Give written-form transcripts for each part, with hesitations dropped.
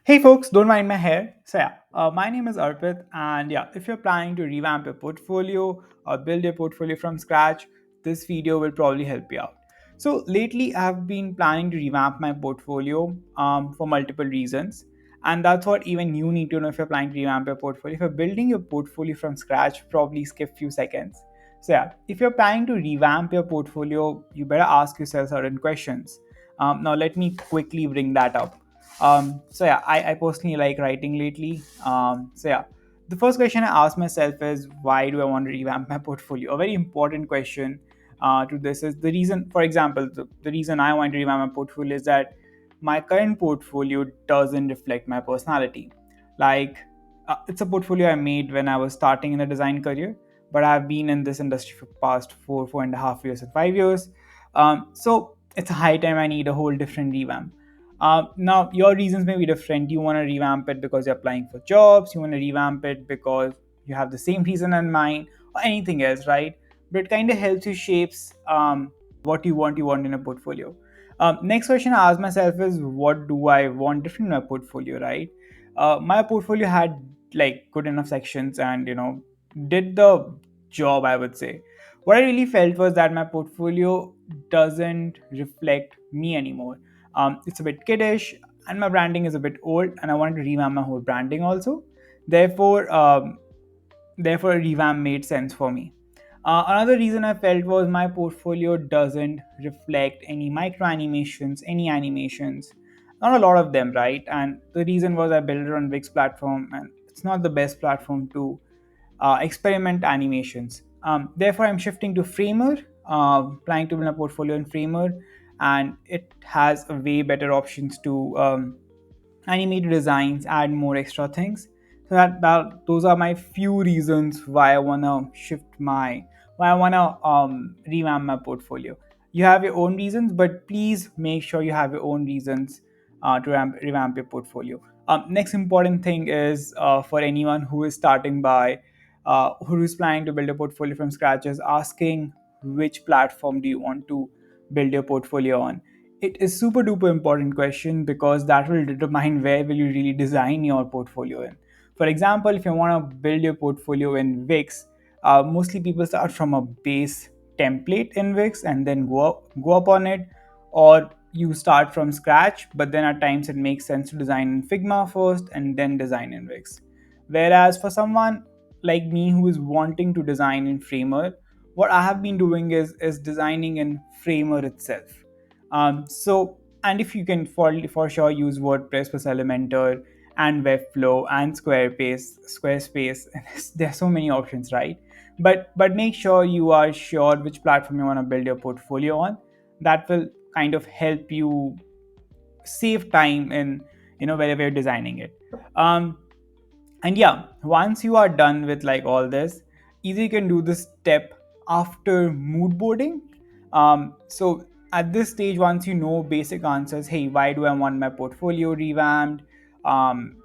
Hey folks, don't mind my hair. My name is Arpit, and if you're planning to revamp your portfolio or build your portfolio from scratch, this video will probably help you out. So lately, I've been planning to revamp my portfolio for multiple reasons, and that's what even you need to know if you're planning to revamp your portfolio. If you're building your portfolio from scratch, probably skip few seconds. If you're planning to revamp your portfolio, you better ask yourself certain questions. Now, let me quickly bring that up. I personally like writing lately. The first question I ask myself is, why do I want to revamp my portfolio? A very important question to this is the reason. For example, the reason I want to revamp my portfolio is that my current portfolio doesn't reflect my personality. Like, it's a portfolio I made when I was starting in the design career, but I've been in this industry for past 4.5 years, and 5 years. So it's a high time I need a whole different revamp. Now, your reasons may be different. You want to revamp it because you're applying for jobs, you want to revamp it because you have the same reason in mind, or anything else, right? But it kind of helps you shapes what you want in a portfolio. Next question I ask myself is, what do I want different in my portfolio, right? My portfolio had like good enough sections and did the job, I would say. What I really felt was that my portfolio doesn't reflect me anymore. It's a bit kiddish, and my branding is a bit old, and I wanted to revamp my whole branding also. Therefore, therefore, a revamp made sense for me. Another reason I felt was my portfolio doesn't reflect any micro animations, any animations, not a lot of them, right? And the reason was I built it on Wix platform, and it's not the best platform to experiment animations. Therefore, I'm shifting to Framer, planning to build a portfolio in Framer, and it has a way better options to animated designs, add more extra things. So that those are my few reasons why I wanna why I wanna revamp my portfolio. You have your own reasons, but please make sure you have your own reasons to revamp your portfolio. Next important thing is for anyone who is starting by, who is planning to build a portfolio from scratch, is asking which platform do you want to build your portfolio on. It is super duper important question because that will determine where will you really design your portfolio in. For example, if you want to build your portfolio in Wix, mostly people start from a base template in Wix and then go up on it, or you start from scratch, but then at times it makes sense to design in Figma first and then design in Wix. Whereas for someone like me who is wanting to design in Framer, what I have been doing is designing in Framer itself. And if you can for sure use WordPress plus Elementor and Webflow and Squarespace, there's so many options, right? But make sure you are sure which platform you want to build your portfolio on. That will kind of help you save time in wherever you're designing it. And yeah, once you are done with like all this, either you can do this step after mood boarding. So at this stage, once you know basic answers, hey, why do I want my portfolio revamped? um,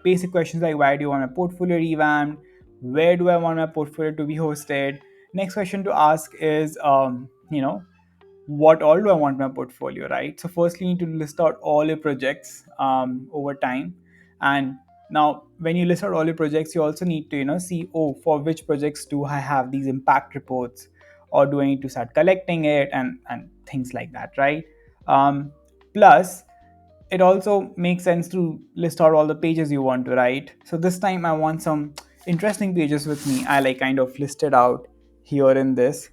basic questions like, why do you want my portfolio revamped? Where do I want my portfolio to be hosted? Next question to ask is, what all do I want in my portfolio, right? So firstly, you need to list out all your projects over time. And now when you list out all your projects, you also need to see, oh, for which projects do I have these impact reports, or do I need to start collecting it, and things like that, right? Plus, it also makes sense to list out all the pages you want to write. So this time I want some interesting pages with me. I like kind of listed out here in this.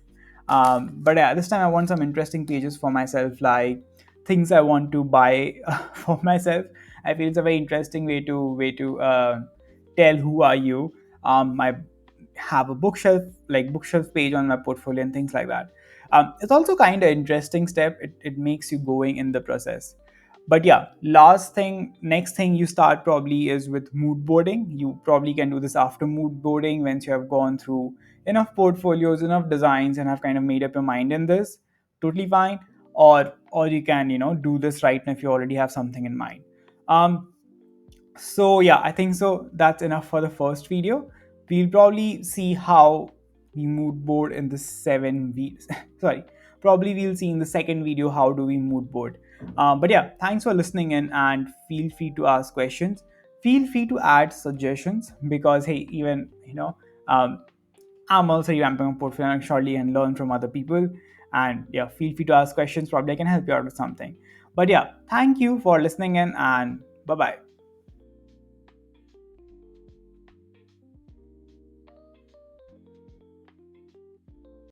But yeah, this time I want some interesting pages for myself, like things I want to buy for myself. I feel it's a very interesting way to tell who are you. I have a bookshelf page on my portfolio and things like that. It's also kind of interesting step. It makes you going in the process. But yeah, next thing you start probably is with mood boarding. You probably can do this after mood boarding, once you have gone through enough portfolios, enough designs, and have kind of made up your mind in this. Totally fine. Or you can do this right now if you already have something in mind. um so yeah, I think so that's enough for the first video. We'll probably see how we mood board in the 7 weeks. Sorry, probably we'll see in the second video how do we mood board. But yeah, thanks for listening in, and feel free to ask questions. Feel free to add suggestions, because hey, even I'm also revamping a portfolio and shortly and learn from other people. And yeah, feel free to ask questions. Probably I can help you out with something. But yeah, thank you for listening in, and bye bye.